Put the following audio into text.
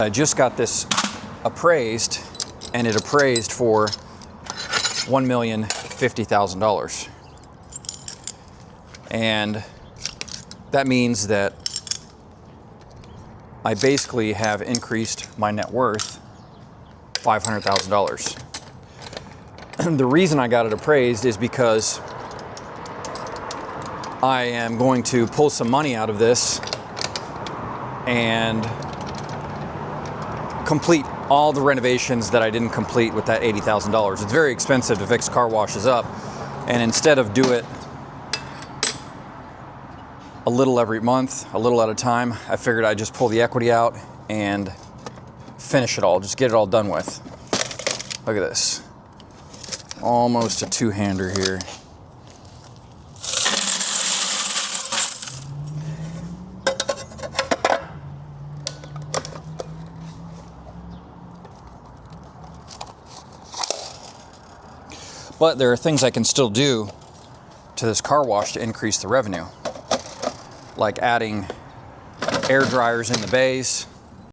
I just got this appraised, and it appraised for $1,050,000. And that means that I basically have increased my net worth $500,000. The reason I got it appraised is because I am going to pull some money out of this and complete all the renovations that I didn't complete with that $80,000. It's very expensive to fix car washes up, and instead of do it a little every month, a little at a time, I figured I'd just pull the equity out and finish it all, just get it all done with. Look at this. Almost a two-hander here. But there are things I can still do to this car wash to increase the revenue, like adding air dryers in the bays,